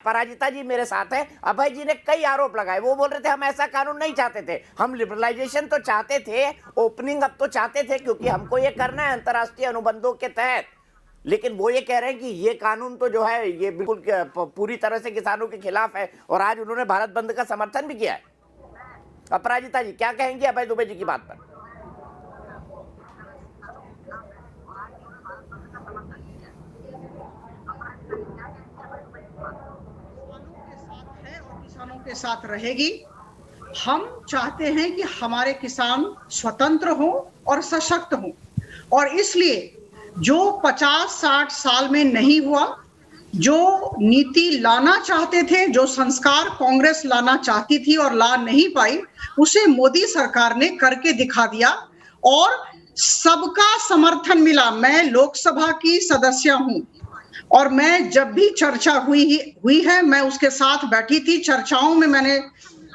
अपराजिता जी मेरे साथ है। अभय जी ने कई आरोप लगाए, वो बोल रहे थे हम ऐसा कानून नहीं चाहते थे, हम लिबरलाइजेशन तो चाहते थे, ओपनिंग अब तो चाहते थे क्योंकि हमको ये करना है अंतर्राष्ट्रीय अनुबंधों के तहत, लेकिन वो ये कह रहे हैं कि ये कानून तो जो है ये बिल्कुल पूरी तरह से किसानों के खिलाफ है, और आज उन्होंने भारत बंद का समर्थन भी किया है। अपराजिता जी क्या कहेंगे अभय दुबे जी की बात पर? किसानों के साथ रहेगी। हम चाहते हैं कि हमारे किसान स्वतंत्र हों और सशक्त हों, और इसलिए जो 50-60 साल में नहीं हुआ, जो नीति लाना चाहते थे, जो संस्कार कांग्रेस लाना चाहती थी और ला नहीं पाई, उसे मोदी सरकार ने करके दिखा दिया और सबका समर्थन मिला। मैं लोकसभा की सदस्य हूं और मैं जब भी चर्चा हुई है मैं उसके साथ बैठी थी, चर्चाओं में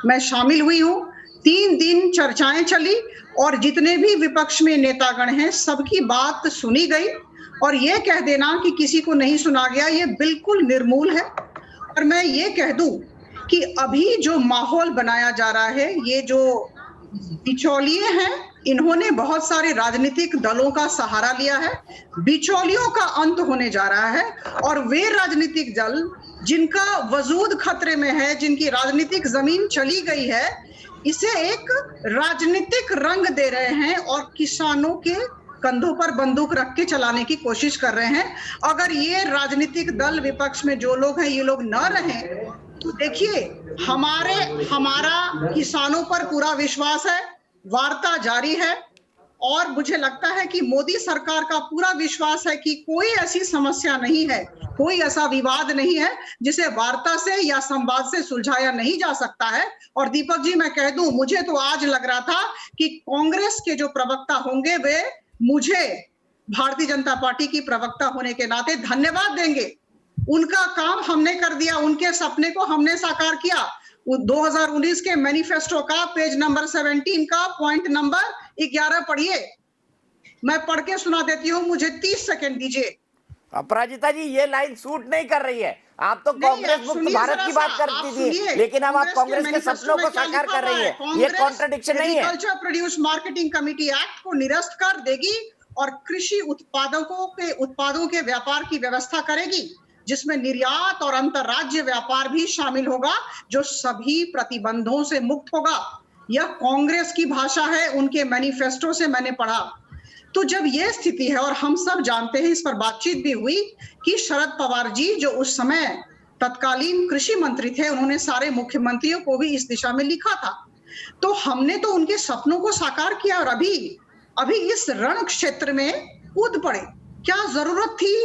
मैं शामिल हुई हूं। 3 दिन चर्चाएं चली और जितने भी विपक्ष में नेतागण हैं सबकी बात सुनी गई, और ये कह देना कि किसी को नहीं सुना गया ये बिल्कुल निर्मूल है। और मैं ये कह दूं कि अभी जो माहौल बनाया जा रहा है, ये जो बिचौलिए हैं, इन्होंने बहुत सारे राजनीतिक दलों का सहारा लिया है। बिचौलियों का अंत होने जा रहा है और वे राजनीतिक दल जिनका वजूद खतरे में है, जिनकी राजनीतिक जमीन चली गई है, इसे एक राजनीतिक रंग दे रहे हैं और किसानों के कंधों पर बंदूक रख के चलाने की कोशिश कर रहे हैं। अगर ये राजनीतिक दल विपक्ष में जो लोग हैं ये लोग न रहें तो देखिए हमारा किसानों पर पूरा विश्वास है, वार्ता जारी है, और मुझे लगता है कि मोदी सरकार का पूरा विश्वास है कि कोई ऐसी समस्या नहीं है, कोई ऐसा विवाद नहीं है जिसे वार्ता से या संवाद से सुलझाया नहीं जा सकता है। और दीपक जी मैं कह दूं, मुझे तो आज लग रहा था कि कांग्रेस के जो प्रवक्ता होंगे वे मुझे भारतीय जनता पार्टी की प्रवक्ता होने के नाते धन्यवाद देंगे। उनका काम हमने कर दिया, उनके सपने को हमने साकार किया। 2019 के मैनिफेस्टो का पेज नंबर 17 का पॉइंट नंबर 11 पढ़िए, मैं पढ़ के सुना देती हूँ, मुझे 30 सेकंड दीजिए। अपराजिता जी ये लाइन सूट नहीं कर रही है, आप तो कांग्रेस मुक्त भारत की बात करती थी, लेकिन अब आप कांग्रेस के सप्पनों को साकार कर रही है, ये कॉन्ट्रडिक्शन नहीं है। Agriculture produce marketing committee act को निरस्त कर देगी और कृषि उत्पादों के व्यापार की व्यवस्था करेगी, जिसमें निर्यात और अंतरराज्य व्यापार भी शामिल होगा, जो सभी प्रतिबंधों से मुक्त होगा। यह कांग्रेस की भाषा है, उनके मैनिफेस्टो से मैंने पढ़ा। तो जब यह स्थिति है, और हम सब जानते हैं, इस पर बातचीत भी हुई कि शरद पवार जी जो उस समय तत्कालीन कृषि मंत्री थे, उन्होंने सारे मुख्यमंत्रियों को भी इस दिशा में लिखा था। तो हमने तो उनके सपनों को साकार किया और अभी इस रण क्षेत्र में कूद पड़े। क्या जरूरत थी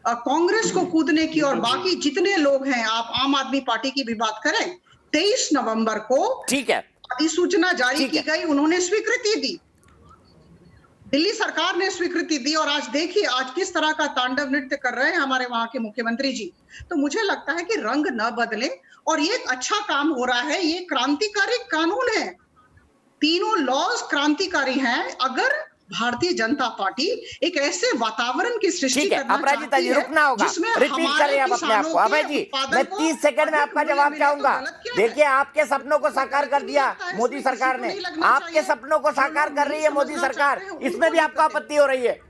कांग्रेस को कूदने की? और बाकी जितने लोग हैं, आप आम आदमी पार्टी की भी बात करें, 23 नवंबर को ठीक है अधिसूचना जारी की गई, उन्होंने स्वीकृति दी, दिल्ली सरकार ने स्वीकृति दी, और आज देखिए आज किस तरह का तांडव नृत्य कर रहे हैं हमारे वहां के मुख्यमंत्री जी। तो मुझे लगता है कि रंग न बदले, और ये एक अच्छा काम हो रहा है, ये क्रांतिकारी कानून है, तीनों लॉज क्रांतिकारी हैं। अगर भारतीय जनता पार्टी एक ऐसे वातावरण की सृष्टि करना चाहती है रुकना होगा, रिपीट करें आप अपने आप को। अभय जी मैं 30 सेकंड में आपका जवाब चाहूंगा। देखिए आपके सपनों को साकार कर दिया मोदी सरकार ने, आपके सपनों को साकार कर रही है मोदी सरकार, इसमें भी आपको आपत्ति हो रही है।